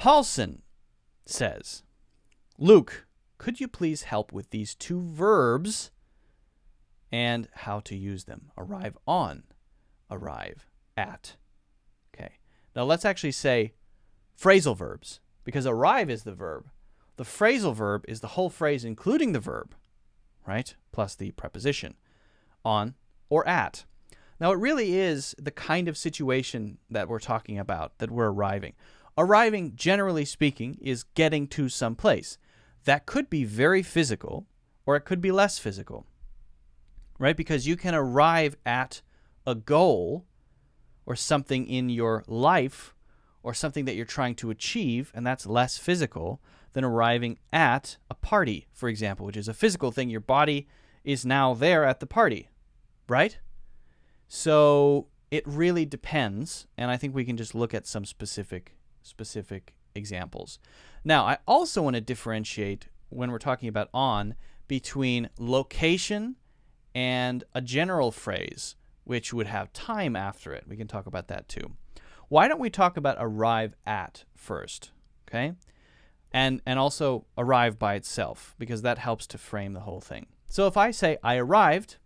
Paulson says, Luke, could you please help with these two verbs and how to use them? Arrive on, arrive at. Okay. Now let's actually say phrasal verbs, because arrive is the verb. The phrasal verb is the whole phrase including the verb, right? Plus the preposition, on or at. Now it really is the kind of situation that we're talking about, that we're arriving. Arriving, generally speaking, is getting to some place. That could be very physical, or it could be less physical, right? Because you can arrive at a goal or something in your life or something that you're trying to achieve, and that's less physical than arriving at a party, for example, which is a physical thing. Your body is now there at the party, right? So it really depends, and I think we can just look at some specific examples. Now, I also want to differentiate when we're talking about on between location and a general phrase, which would have time after it. We can talk about that too. Why don't we talk about arrive at first, okay? And also arrive by itself, because that helps to frame the whole thing. So if I say I arrived,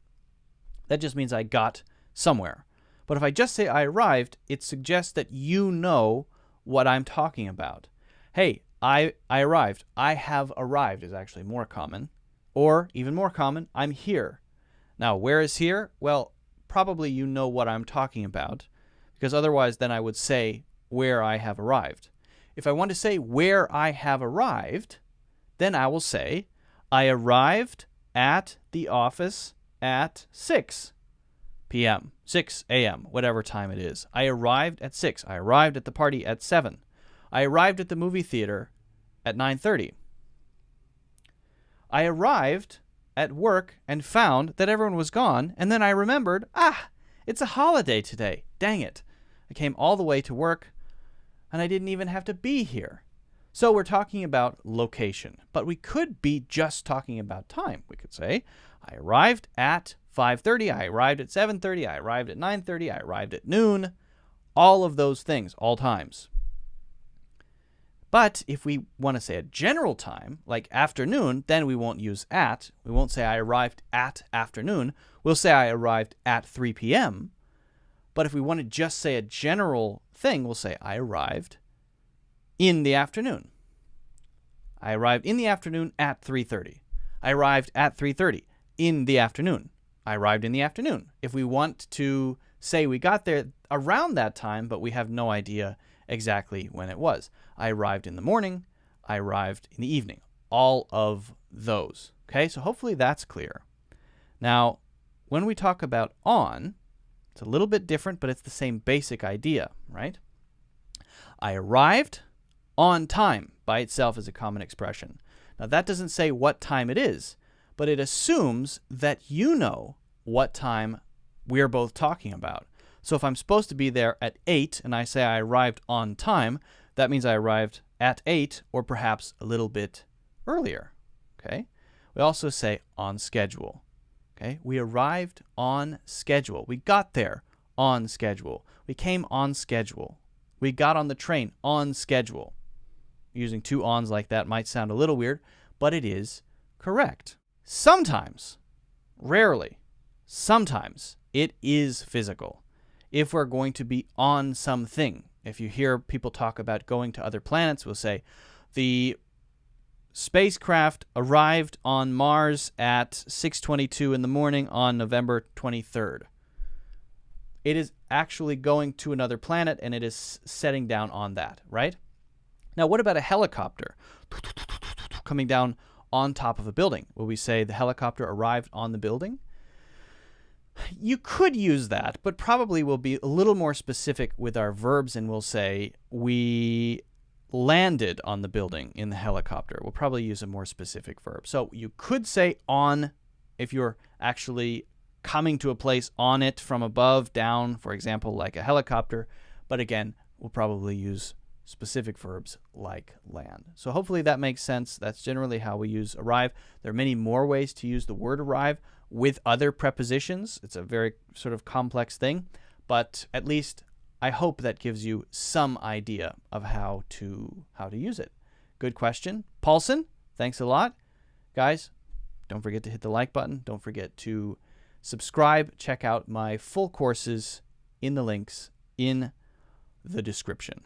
that just means I got somewhere. But if I just say I arrived, it suggests that you know what I'm talking about. Hey, I arrived. I have arrived is actually more common. Or, even more common, I'm here. Now, where is here? Well, probably you know what I'm talking about, because otherwise then I would say where I have arrived. If I want to say where I have arrived, then I will say I arrived at the office at 6 p.m., 6 a.m., whatever time it is. I arrived at 6. I arrived at the party at 7. I arrived at the movie theater at 9:30. I arrived at work and found that everyone was gone, and then I remembered, it's a holiday today. Dang it. I came all the way to work, and I didn't even have to be here. So we're talking about location, but we could be just talking about time. We could say, I arrived at 5:30, I arrived at 7:30, I arrived at 9:30, I arrived at noon. All of those things, all times. But if we want to say a general time, like afternoon, then we won't use at. We won't say I arrived at afternoon. We'll say I arrived at 3 p.m. But if we want to just say a general thing, we'll say I arrived in the afternoon. I arrived in the afternoon at 3:30. I arrived at 3:30 in the afternoon. I arrived in the afternoon. If we want to say we got there around that time, but we have no idea exactly when it was. I arrived in the morning. I arrived in the evening. All of those. Okay, so hopefully that's clear. Now, when we talk about on, it's a little bit different, but it's the same basic idea, right? I arrived on time by itself is a common expression. Now, that doesn't say what time it is, but it assumes that you know what time we're both talking about. So if I'm supposed to be there at 8 and I say I arrived on time, that means I arrived at 8 or perhaps a little bit earlier. Okay? We also say on schedule. Okay? We arrived on schedule. We got there on schedule. We came on schedule. We got on the train on schedule. Using two ons like that might sound a little weird, but it is correct. Sometimes, rarely, sometimes it is physical. If we're going to be on something, if you hear people talk about going to other planets, we'll say the spacecraft arrived on Mars at 6:22 in the morning on November 23rd. It is actually going to another planet and it is setting down on that, right? Now, what about a helicopter coming down on top of a building? Will we say the helicopter arrived on the building? You could use that, but probably we'll be a little more specific with our verbs and we'll say we landed on the building in the helicopter. We'll probably use a more specific verb. So you could say on if you're actually coming to a place on it from above, down, for example, like a helicopter. But again, we'll probably use specific verbs like land. So hopefully that makes sense. That's generally how we use arrive. There are many more ways to use the word arrive with other prepositions. It's a very sort of complex thing, but at least I hope that gives you some idea of how to use it. Good question. Paulson, thanks a lot. Guys, don't forget to hit the like button. Don't forget to subscribe. Check out my full courses in the links in the description.